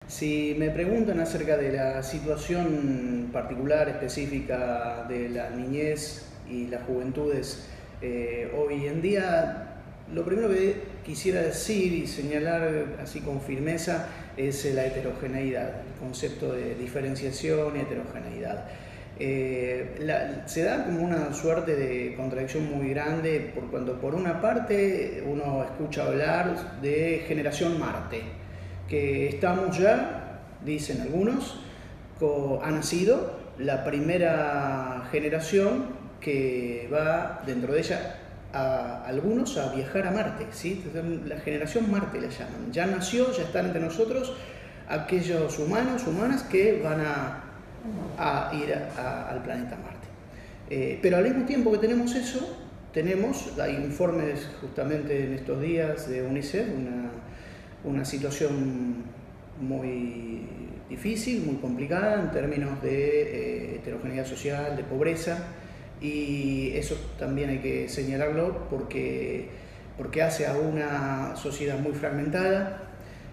Si me preguntan acerca de la situación particular, específica de la niñez y las juventudes hoy en día, lo primero que quisiera decir y señalar así con firmeza es la heterogeneidad, el concepto de diferenciación y heterogeneidad. Se da como una suerte de contradicción muy grande por cuando por una parte uno escucha hablar de generación Marte, que estamos ya, dicen algunos, ha nacido la primera generación que va dentro de ella a algunos a viajar a Marte, ¿sí? La generación Marte la llaman. Ya nació, ya están entre nosotros aquellos humanos, humanas que van a ir al planeta Marte. Pero al mismo tiempo que tenemos eso, hay informes justamente en estos días de UNICEF, una situación muy difícil, muy complicada en términos de heterogeneidad social, de pobreza, y eso también hay que señalarlo porque hace a una sociedad muy fragmentada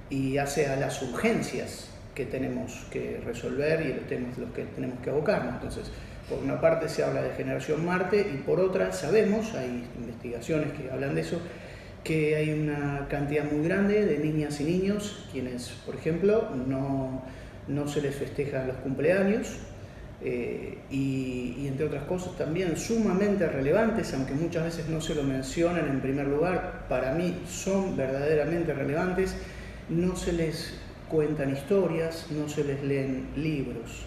y hace a las urgencias que tenemos que resolver y los temas los que tenemos que abocarnos. Entonces, por una parte se habla de generación Marte y por otra sabemos, hay investigaciones que hablan de eso, que hay una cantidad muy grande de niñas y niños quienes, por ejemplo, no se les festejan los cumpleaños y entre otras cosas también sumamente relevantes, aunque muchas veces no se lo mencionan en primer lugar, para mí son verdaderamente relevantes, no se les cuentan historias, no se les leen libros.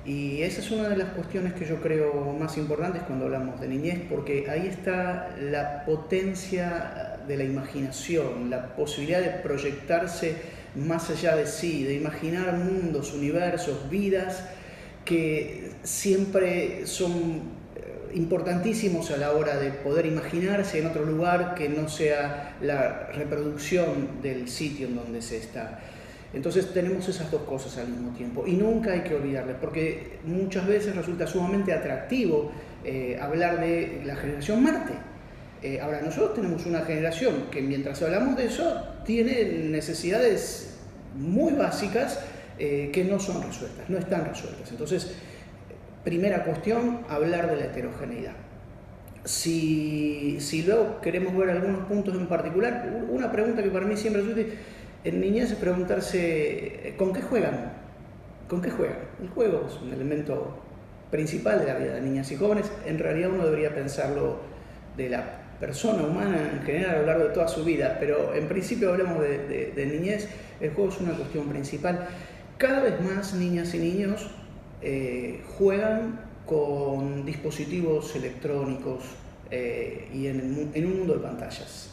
Y esa es una de las cuestiones que yo creo más importantes cuando hablamos de niñez, porque ahí está la potencia de la imaginación, la posibilidad de proyectarse más allá de sí, de imaginar mundos, universos, vidas que siempre son importantísimos a la hora de poder imaginarse en otro lugar que no sea la reproducción del sitio en donde se está. Entonces tenemos esas dos cosas al mismo tiempo y nunca hay que olvidarlas, porque muchas veces resulta sumamente atractivo hablar de la generación Marte. Ahora, nosotros tenemos una generación que mientras hablamos de eso tiene necesidades muy básicas que no son resueltas, no están resueltas. Entonces, primera cuestión, hablar de la heterogeneidad. Si luego queremos ver algunos puntos en particular, una pregunta que para mí siempre resulta en niñez es preguntarse ¿con qué juegan? ¿Con qué juegan? El juego es un elemento principal de la vida de niñas y jóvenes. En realidad uno debería pensarlo de la persona humana en general a lo largo de toda su vida, pero en principio hablemos de niñez, el juego es una cuestión principal. Cada vez más niñas y niños juegan con dispositivos electrónicos y en un mundo de pantallas.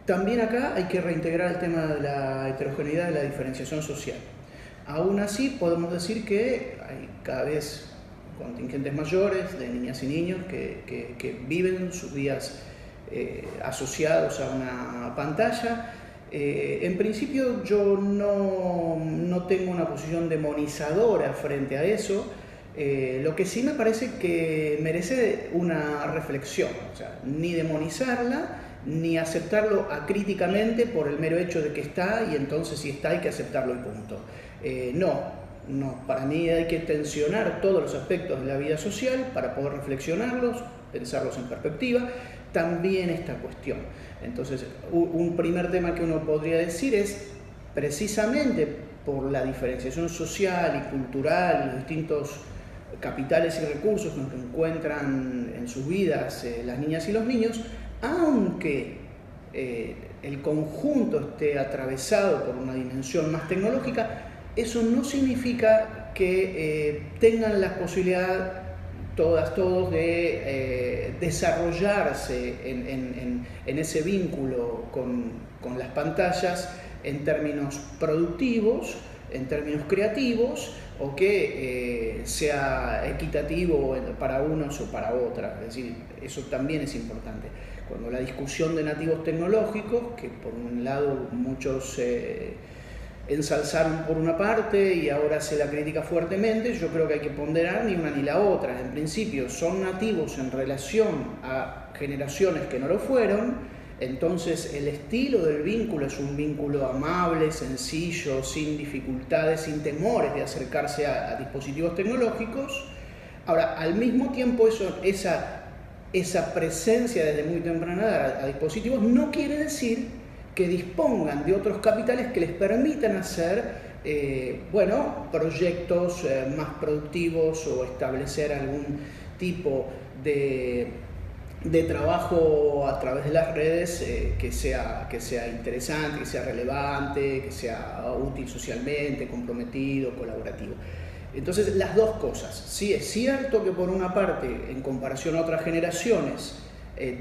También acá hay que reintegrar el tema de la heterogeneidad y la diferenciación social. Aún así podemos decir que hay cada vez contingentes mayores de niñas y niños que viven sus días asociados a una pantalla. En principio yo no tengo una posición demonizadora frente a eso. Lo que sí me parece que merece una reflexión, o sea, ni demonizarla, ni aceptarlo acríticamente por el mero hecho de que está y entonces si está hay que aceptarlo y punto. No, para mí hay que tensionar todos los aspectos de la vida social para poder reflexionarlos, pensarlos en perspectiva, también esta cuestión. Entonces, un primer tema que uno podría decir es, precisamente por la diferenciación social y cultural, los distintos capitales y recursos que encuentran en sus vidas las niñas y los niños, aunque el conjunto esté atravesado por una dimensión más tecnológica, eso no significa que tengan la posibilidad todos de desarrollarse en ese vínculo con las pantallas en términos productivos, en términos creativos, o que sea equitativo para unos o para otras. Es decir, eso también es importante. Cuando la discusión de nativos tecnológicos, que por un lado muchos ensalzaron por una parte y ahora se la critica fuertemente, yo creo que hay que ponderar ni una ni la otra. En principio son nativos en relación a generaciones que no lo fueron, Entonces el estilo del vínculo es un vínculo amable, sencillo, sin dificultades, sin temores de acercarse a dispositivos tecnológicos. Ahora, al mismo tiempo esa presencia desde muy temprana edad a dispositivos no quiere decir que dispongan de otros capitales que les permitan hacer proyectos más productivos o establecer algún tipo de trabajo a través de las redes que sea interesante, que sea relevante, que sea útil socialmente, comprometido, colaborativo. Entonces, las dos cosas. Sí, es cierto que por una parte, en comparación a otras generaciones,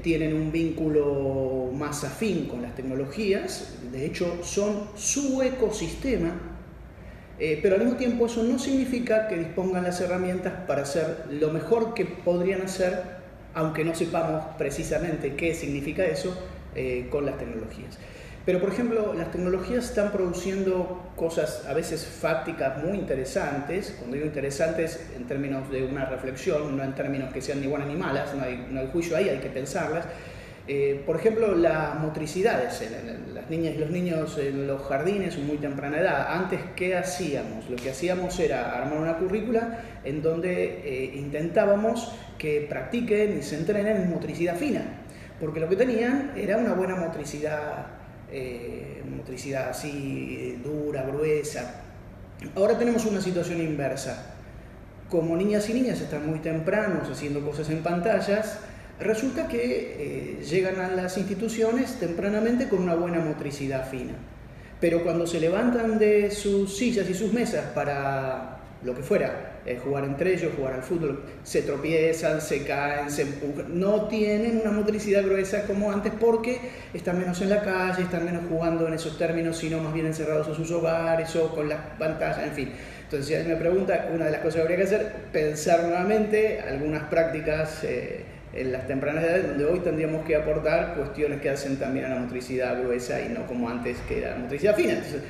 tienen un vínculo más afín con las tecnologías, de hecho son su ecosistema, pero al mismo tiempo eso no significa que dispongan las herramientas para hacer lo mejor que podrían hacer, aunque no sepamos precisamente qué significa eso, con las tecnologías. Pero, por ejemplo, las tecnologías están produciendo cosas a veces fácticas muy interesantes. Cuando digo interesantes, en términos de una reflexión, no en términos que sean ni buenas ni malas, no hay juicio ahí, hay que pensarlas. Por ejemplo, las motricidades. Las niñas y los niños en los jardines a muy temprana edad. Antes, ¿qué hacíamos? Lo que hacíamos era armar una currícula en donde intentábamos que practiquen y se entrenen en motricidad fina. Porque lo que tenían era una buena motricidad así dura, gruesa. Ahora tenemos una situación inversa. Como niñas y niñas están muy tempranos haciendo cosas en pantallas, resulta que llegan a las instituciones tempranamente con una buena motricidad fina. Pero cuando se levantan de sus sillas y sus mesas para lo que fuera, jugar entre ellos, jugar al fútbol, se tropiezan, se caen, se empujan, no tienen una motricidad gruesa como antes porque están menos en la calle, están menos jugando en esos términos, sino más bien encerrados en sus hogares o con las pantallas, en fin. Entonces, si alguien me pregunta, una de las cosas que habría que hacer, pensar nuevamente algunas prácticas en las tempranas edades, donde hoy tendríamos que aportar cuestiones que hacen también a la motricidad gruesa y no como antes que era la motricidad fina. Entonces,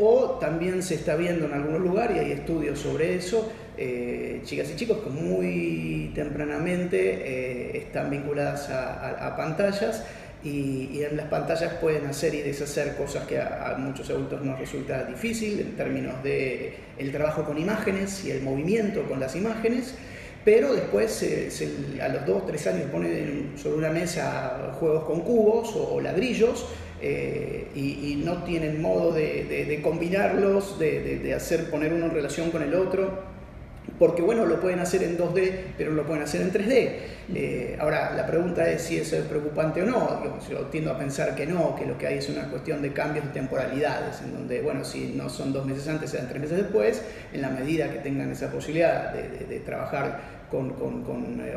o también se está viendo en algunos lugares, y hay estudios sobre eso, chicas y chicos que muy tempranamente están vinculadas a pantallas y en las pantallas pueden hacer y deshacer cosas que a muchos adultos nos resulta difícil en términos de el trabajo con imágenes y el movimiento con las imágenes. Pero después a los 2-3 años ponen sobre una mesa juegos con cubos o ladrillos y no tienen modo de combinarlos, de poner uno en relación con el otro, porque bueno, lo pueden hacer en 2D, pero lo pueden hacer en 3D. Ahora, la pregunta es si eso es preocupante o no. Yo tiendo a pensar que no, que lo que hay es una cuestión de cambios de temporalidades, en donde, bueno, si no son 2 meses antes, serán 3 meses después, en la medida que tengan esa posibilidad de trabajar con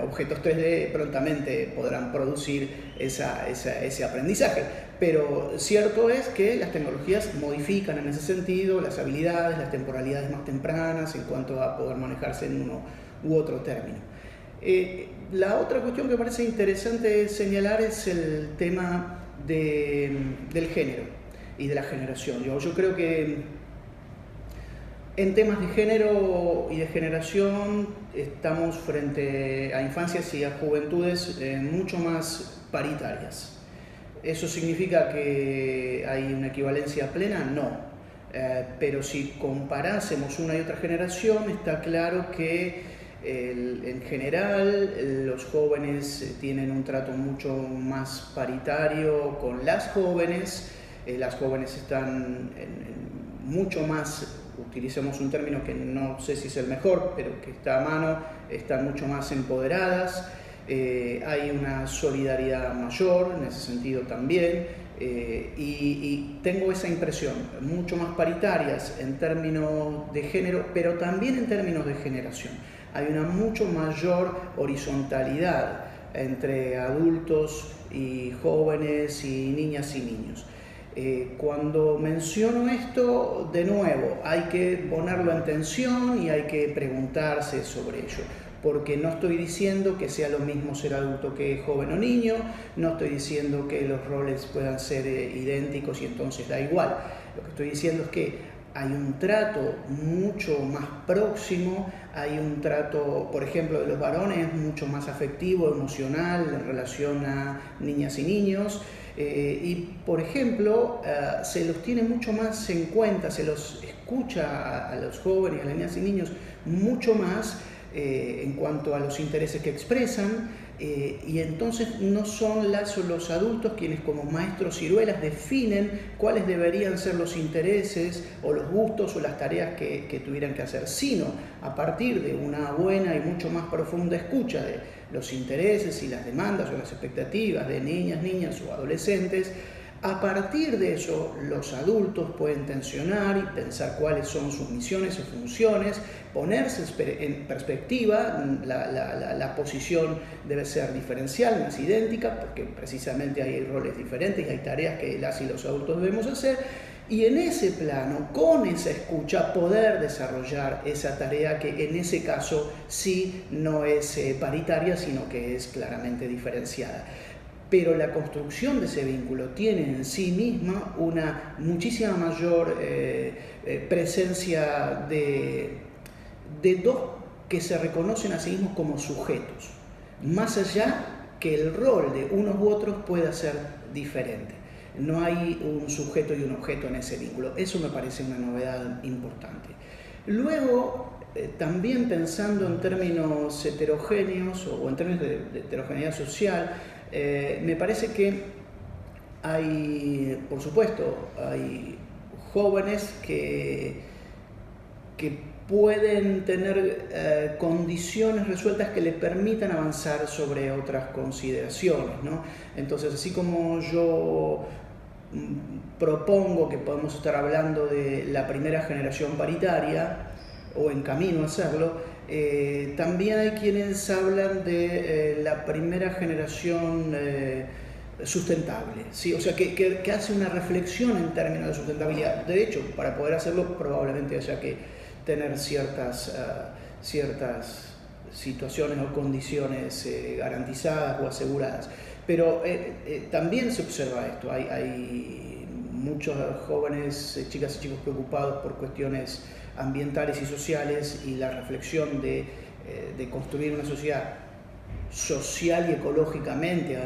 objetos 3D, prontamente podrán producir ese aprendizaje. Pero cierto es que las tecnologías modifican en ese sentido las habilidades, las temporalidades más tempranas en cuanto a poder manejarse en uno u otro término. La otra cuestión que me parece interesante señalar es el tema del género y de la generación. Yo creo que en temas de género y de generación estamos frente a infancias y a juventudes mucho más paritarias. ¿Eso significa que hay una equivalencia plena? No. Pero si comparásemos una y otra generación, está claro que en general los jóvenes tienen un trato mucho más paritario con las jóvenes. Las jóvenes están mucho más, utilicemos un término que no sé si es el mejor, pero que está a mano, están mucho más empoderadas. Hay una solidaridad mayor en ese sentido también, y tengo esa impresión, mucho más paritarias en términos de género, pero también en términos de generación. Hay una mucho mayor horizontalidad entre adultos y jóvenes y niñas y niños. Cuando menciono esto, de nuevo, hay que ponerlo en tensión y hay que preguntarse sobre ello. Porque no estoy diciendo que sea lo mismo ser adulto que joven o niño, no estoy diciendo que los roles puedan ser idénticos y entonces da igual. Lo que estoy diciendo es que hay un trato mucho más próximo, hay un trato, por ejemplo, de los varones mucho más afectivo, emocional en relación a niñas y niños. Y, por ejemplo, se los tiene mucho más en cuenta, se los escucha a los jóvenes, a las niñas y niños mucho más en cuanto a los intereses que expresan. Y entonces no son los adultos quienes como maestros ciruelas definen cuáles deberían ser los intereses o los gustos o las tareas que tuvieran que hacer, sino a partir de una buena y mucho más profunda escucha de los intereses y las demandas o las expectativas de niñas o adolescentes. A partir de eso, los adultos pueden tensionar y pensar cuáles son sus misiones y funciones, ponerse en perspectiva, la posición debe ser diferencial, no es idéntica, porque precisamente hay roles diferentes y hay tareas que las y los adultos debemos hacer, y en ese plano, con esa escucha, poder desarrollar esa tarea que en ese caso sí no es paritaria, sino que es claramente diferenciada. Pero la construcción de ese vínculo tiene en sí misma una muchísima mayor presencia de dos que se reconocen a sí mismos como sujetos, más allá que el rol de unos u otros pueda ser diferente. No hay un sujeto y un objeto en ese vínculo. Eso me parece una novedad importante. Luego, también pensando en términos heterogéneos o en términos de heterogeneidad social, me parece que hay, por supuesto, hay jóvenes que pueden tener condiciones resueltas que les permitan avanzar sobre otras consideraciones, ¿no? Entonces, así como yo propongo que podemos estar hablando de la primera generación paritaria, o en camino a hacerlo, también hay quienes hablan de la primera generación sustentable, ¿sí? O sea, que hace una reflexión en términos de sustentabilidad. De hecho, para poder hacerlo probablemente haya que tener ciertas situaciones o condiciones garantizadas o aseguradas. Pero también se observa esto, hay muchos jóvenes, chicas y chicos preocupados por cuestiones ambientales y sociales, y la reflexión de construir una sociedad social y ecológicamente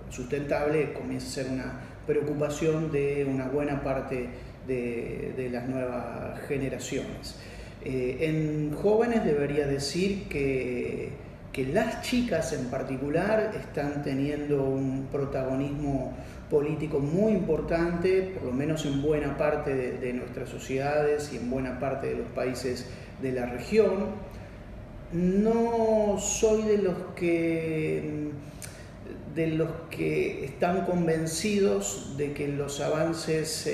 sustentable comienza a ser una preocupación de una buena parte de las nuevas generaciones. En jóvenes debería decir que las chicas en particular están teniendo un protagonismo político muy importante, por lo menos en buena parte de nuestras sociedades y en buena parte de los países de la región. No soy de los que están convencidos de que los avances,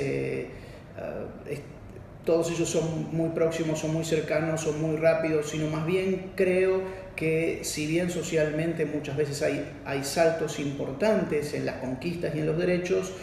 todos ellos son muy próximos, son muy cercanos, son muy rápidos, sino más bien creo que si bien socialmente muchas veces hay saltos importantes en las conquistas y en los derechos,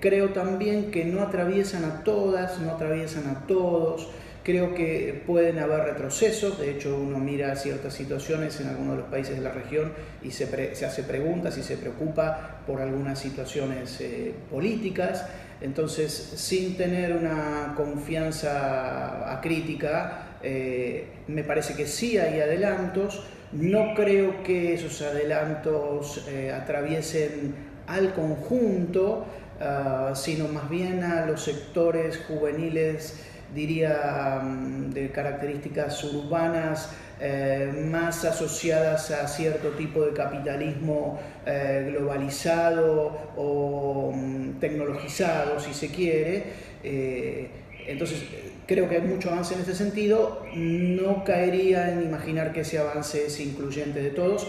creo también que no atraviesan a todas, no atraviesan a todos. Creo que pueden haber retrocesos. De hecho, uno mira ciertas situaciones en algunos de los países de la región y se hace preguntas y se preocupa por algunas situaciones políticas. Entonces, sin tener una confianza acrítica, me parece que sí hay adelantos. No creo que esos adelantos atraviesen al conjunto, sino más bien a los sectores juveniles, diría, de características urbanas, más asociadas a cierto tipo de capitalismo globalizado o tecnologizado, si se quiere. Entonces, creo que hay mucho avance en ese sentido. No caería en imaginar que ese avance es incluyente de todos.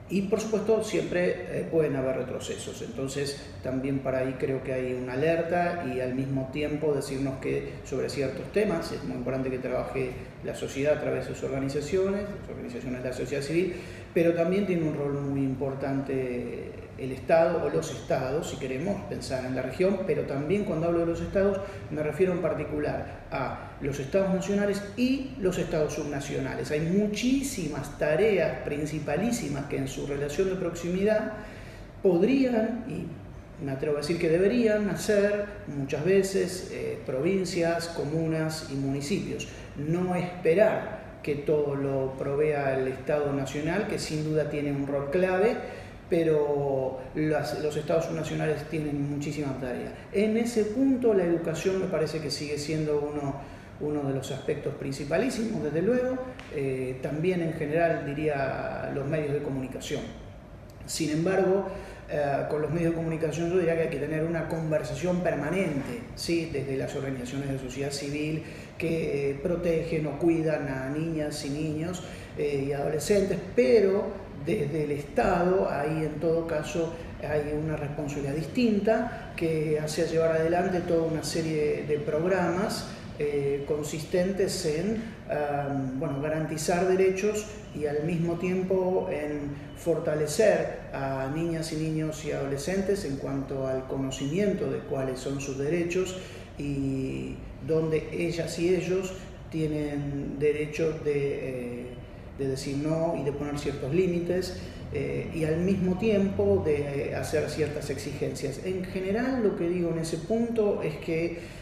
Y por supuesto siempre pueden haber retrocesos, entonces también para ahí creo que hay una alerta, y al mismo tiempo decirnos que sobre ciertos temas es muy importante que trabaje la sociedad a través de sus organizaciones, las organizaciones de la sociedad civil, pero también tiene un rol muy importante el Estado o los estados, si queremos pensar en la región, pero también cuando hablo de los estados me refiero en particular a los estados nacionales y los estados subnacionales. Hay muchísimas tareas principalísimas que en su relación de proximidad podrían, y me atrevo a decir que deberían, hacer muchas veces provincias, comunas y municipios. No esperar que todo lo provea el Estado nacional, que sin duda tiene un rol clave, pero los estados nacionales tienen muchísima tarea. En ese punto la educación me parece que sigue siendo uno de los aspectos principalísimos, desde luego, también en general diría los medios de comunicación. Sin embargo, con los medios de comunicación yo diría que hay que tener una conversación permanente, ¿sí? Desde las organizaciones de sociedad civil que protegen o cuidan a niñas y niños y adolescentes, pero desde el Estado, ahí en todo caso hay una responsabilidad distinta que hace llevar adelante toda una serie de programas consistentes en garantizar derechos y al mismo tiempo en fortalecer a niñas y niños y adolescentes en cuanto al conocimiento de cuáles son sus derechos y donde ellas y ellos tienen derecho de decir no y de poner ciertos límites y al mismo tiempo de hacer ciertas exigencias. En general, lo que digo en ese punto es que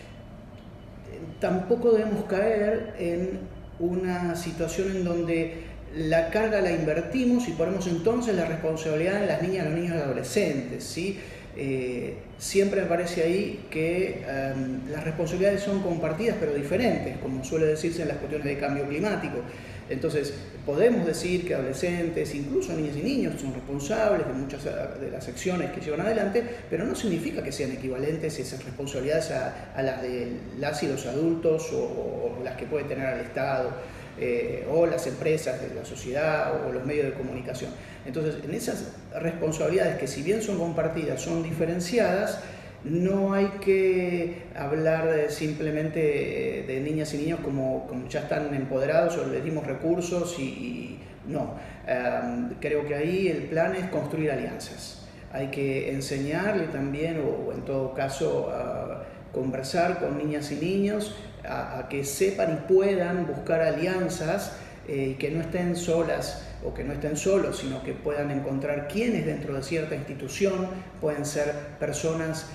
tampoco debemos caer en una situación en donde la carga la invertimos y ponemos entonces la responsabilidad en las niñas, los niños y adolescentes, ¿sí? Siempre me parece ahí que las responsabilidades son compartidas pero diferentes, como suele decirse en las cuestiones de cambio climático. Entonces, podemos decir que adolescentes, incluso niñas y niños, son responsables de muchas de las acciones que llevan adelante, pero no significa que sean equivalentes esas responsabilidades a las de las y los adultos o las que puede tener el Estado o las empresas de la sociedad o los medios de comunicación. Entonces, en esas responsabilidades que si bien son compartidas, son diferenciadas, no hay que hablar simplemente de niñas y niños como ya están empoderados o les dimos recursos y no. Creo que ahí el plan es construir alianzas. Hay que enseñarle también, o en todo caso, conversar con niñas y niños a que sepan y puedan buscar alianzas que no estén solas o que no estén solos, sino que puedan encontrar quienes dentro de cierta institución pueden ser personas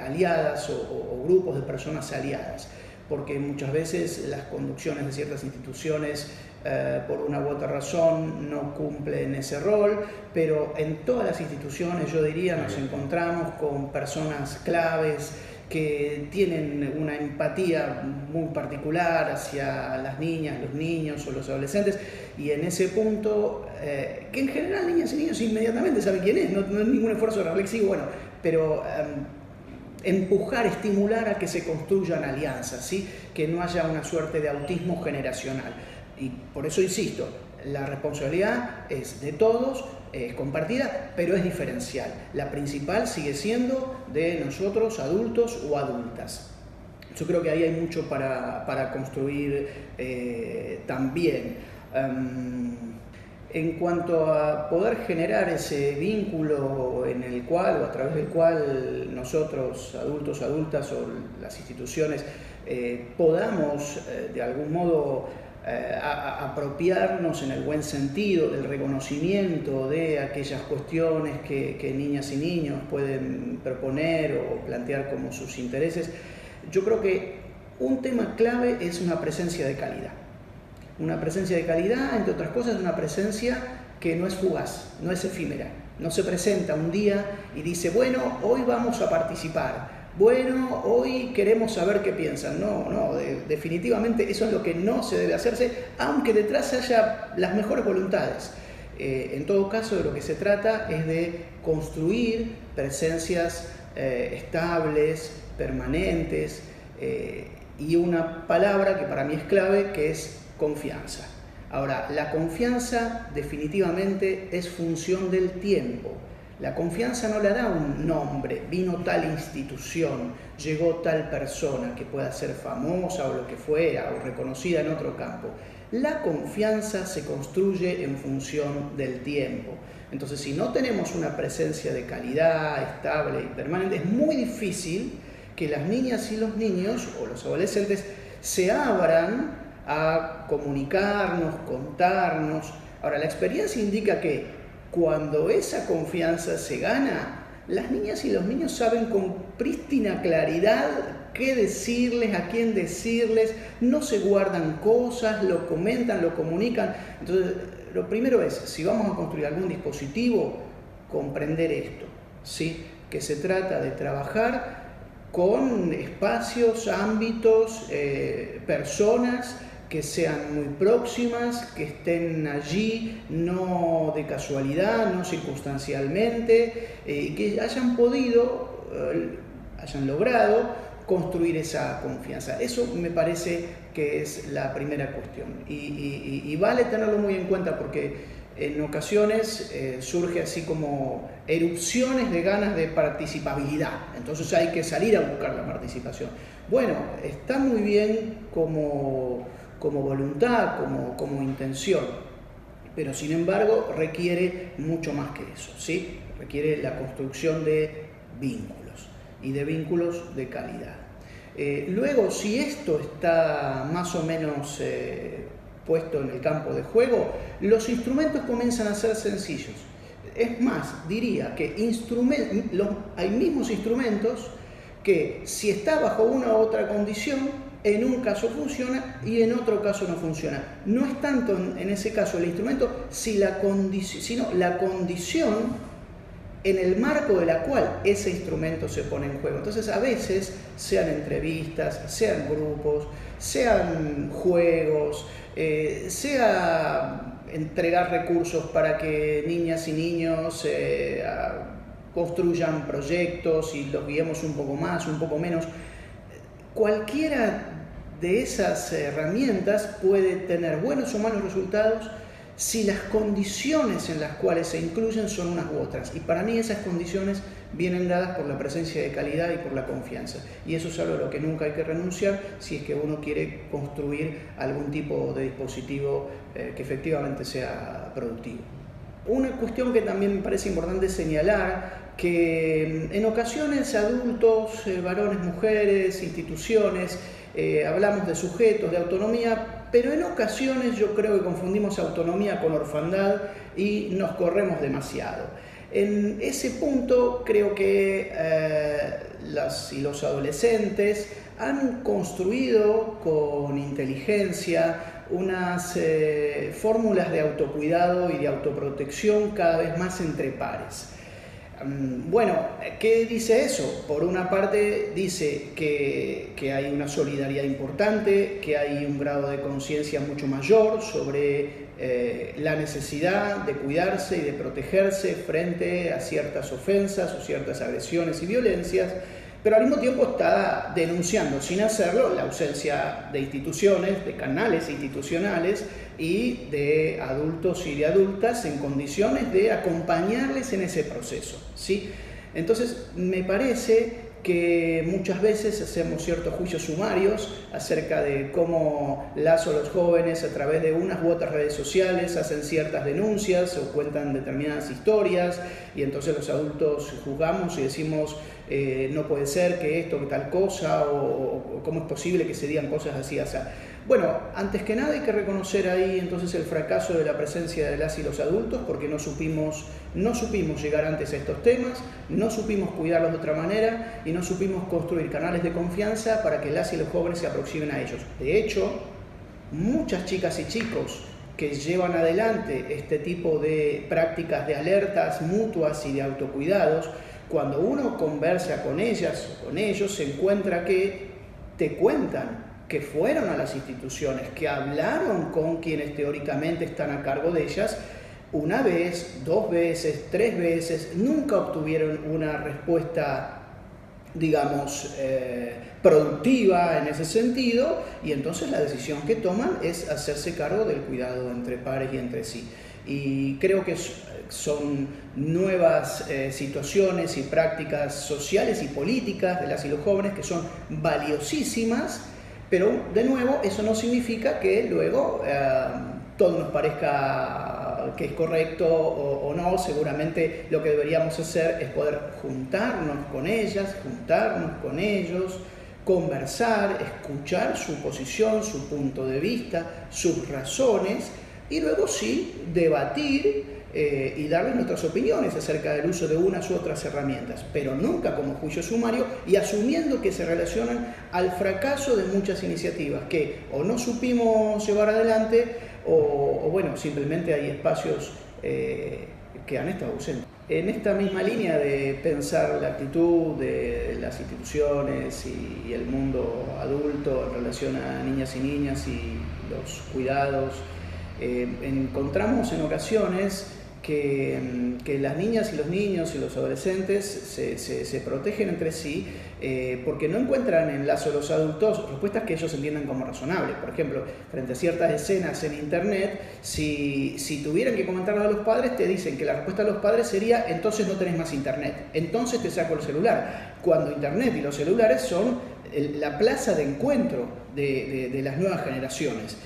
aliadas o grupos de personas aliadas, porque muchas veces las conducciones de ciertas instituciones por una u otra razón no cumplen ese rol, pero en todas las instituciones yo diría nos encontramos con personas claves que tienen una empatía muy particular hacia las niñas, los niños o los adolescentes, y en ese punto, que en general niñas y niños inmediatamente saben quién es, no es ningún esfuerzo reflexivo, bueno, pero empujar, estimular a que se construyan alianzas, ¿sí? Que no haya una suerte de autismo generacional. Y por eso insisto, la responsabilidad es de todos, es compartida, pero es diferencial. La principal sigue siendo de nosotros, adultos o adultas. Yo creo que ahí hay mucho para construir también. En cuanto a poder generar ese vínculo en el cual o a través del cual nosotros, adultos, adultas o las instituciones, podamos de algún modo apropiarnos en el buen sentido del reconocimiento de aquellas cuestiones que niñas y niños pueden proponer o plantear como sus intereses, yo creo que un tema clave es una presencia de calidad. Una presencia de calidad, entre otras cosas, una presencia que no es fugaz, no es efímera. No se presenta un día y dice, bueno, hoy vamos a participar. Bueno, hoy queremos saber qué piensan. No, definitivamente eso es lo que no se debe hacerse, aunque detrás haya las mejores voluntades. En todo caso, de lo que se trata es de construir presencias estables, permanentes, y una palabra que para mí es clave, que es confianza. Ahora, la confianza definitivamente es función del tiempo. La confianza no la da un nombre, vino tal institución, llegó tal persona que pueda ser famosa o lo que fuera, o reconocida en otro campo. La confianza se construye en función del tiempo. Entonces, si no tenemos una presencia de calidad, estable y permanente, es muy difícil que las niñas y los niños o los adolescentes se abran a comunicarnos, contarnos. Ahora, la experiencia indica que cuando esa confianza se gana, las niñas y los niños saben con prístina claridad qué decirles, a quién decirles, no se guardan cosas, lo comentan, lo comunican. Entonces, lo primero es, si vamos a construir algún dispositivo, comprender esto, ¿sí? Que se trata de trabajar con espacios, ámbitos, personas que sean muy próximas, que estén allí no de casualidad, no circunstancialmente, y que hayan podido, hayan logrado construir esa confianza. Eso me parece que es la primera cuestión y vale tenerlo muy en cuenta porque en ocasiones surge así como erupciones de ganas de participabilidad, entonces hay que salir a buscar la participación. Bueno, está muy bien como voluntad, como intención, pero sin embargo requiere mucho más que eso, ¿sí? Requiere la construcción de vínculos y de vínculos de calidad. Luego, si esto está más o menos puesto en el campo de juego, los instrumentos comienzan a ser sencillos. Es más, diría que hay mismos instrumentos que si está bajo una u otra condición, en un caso funciona y en otro caso no funciona. No es tanto en ese caso el instrumento, sino la condición en el marco de la cual ese instrumento se pone en juego. Entonces, a veces, sean entrevistas, sean grupos, sean juegos, sea entregar recursos para que niñas y niños construyan proyectos y los guiemos un poco más, un poco menos. Cualquiera de esas herramientas puede tener buenos o malos resultados si las condiciones en las cuales se incluyen son unas u otras. Y para mí esas condiciones vienen dadas por la presencia de calidad y por la confianza. Y eso es algo a lo que nunca hay que renunciar si es que uno quiere construir algún tipo de dispositivo que efectivamente sea productivo. Una cuestión que también me parece importante señalar, que en ocasiones adultos, varones, mujeres, instituciones, hablamos de sujetos, de autonomía, pero en ocasiones yo creo que confundimos autonomía con orfandad y nos corremos demasiado. En ese punto creo que las y los adolescentes han construido con inteligencia unas fórmulas de autocuidado y de autoprotección cada vez más entre pares. Bueno, ¿qué dice eso? Por una parte dice que hay una solidaridad importante, que hay un grado de conciencia mucho mayor sobre la necesidad de cuidarse y de protegerse frente a ciertas ofensas o ciertas agresiones y violencias, pero al mismo tiempo está denunciando, sin hacerlo, la ausencia de instituciones, de canales institucionales y de adultos y de adultas en condiciones de acompañarles en ese proceso, ¿sí? Entonces, me parece que muchas veces hacemos ciertos juicios sumarios acerca de cómo las o los jóvenes a través de unas u otras redes sociales hacen ciertas denuncias o cuentan determinadas historias y entonces los adultos juzgamos y decimos no puede ser que esto, que tal cosa o cómo es posible que se digan cosas así, así. Bueno, antes que nada hay que reconocer ahí entonces el fracaso de la presencia de las y los adultos porque no supimos llegar antes a estos temas, no supimos cuidarlos de otra manera y no supimos construir canales de confianza para que las y los jóvenes se aproximen a ellos. De hecho, muchas chicas y chicos que llevan adelante este tipo de prácticas de alertas mutuas y de autocuidados, cuando uno conversa con ellas o con ellos, se encuentra que te cuentan que fueron a las instituciones, que hablaron con quienes teóricamente están a cargo de ellas, una vez, dos veces, tres veces, nunca obtuvieron una respuesta, digamos, productiva en ese sentido, y entonces la decisión que toman es hacerse cargo del cuidado entre pares y entre sí. Y creo que son nuevas situaciones y prácticas sociales y políticas de las y los jóvenes que son valiosísimas, pero de nuevo eso no significa que luego todo nos parezca que es correcto o no. Seguramente lo que deberíamos hacer es poder juntarnos con ellas, juntarnos con ellos, conversar, escuchar su posición, su punto de vista, sus razones y luego sí debatir y darles nuestras opiniones acerca del uso de unas u otras herramientas, pero nunca como juicio sumario y asumiendo que se relacionan al fracaso de muchas iniciativas que o no supimos llevar adelante o bueno, simplemente hay espacios que han estado ausentes. En esta misma línea de pensar la actitud de las instituciones y el mundo adulto en relación a niñas y niñas y los cuidados, encontramos en ocasiones que las niñas y los niños y los adolescentes se protegen entre sí porque no encuentran en lazo los adultos respuestas que ellos entiendan como razonables. Por ejemplo, frente a ciertas escenas en internet, si tuvieran que comentarlo a los padres, te dicen que la respuesta de los padres sería: entonces no tenés más internet, entonces te saco el celular, cuando internet y los celulares son la plaza de encuentro de las nuevas generaciones.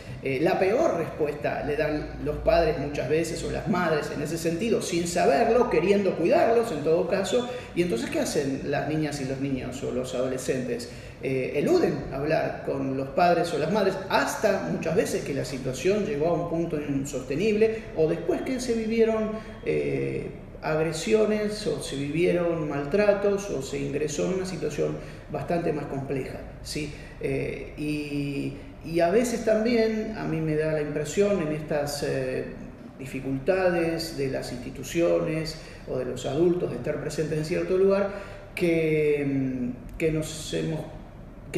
La peor respuesta le dan los padres muchas veces, o las madres en ese sentido, sin saberlo, queriendo cuidarlos en todo caso. Y entonces, ¿qué hacen las niñas y los niños o los adolescentes? Eluden hablar con los padres o las madres, hasta muchas veces que la situación llegó a un punto insostenible, o después que se vivieron agresiones o se vivieron maltratos o se ingresó en una situación bastante más compleja, ¿sí? Y a veces también a mí me da la impresión en estas dificultades de las instituciones o de los adultos de estar presentes en cierto lugar, que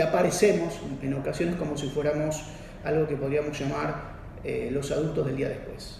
aparecemos en ocasiones como si fuéramos algo que podríamos llamar los adultos del día después.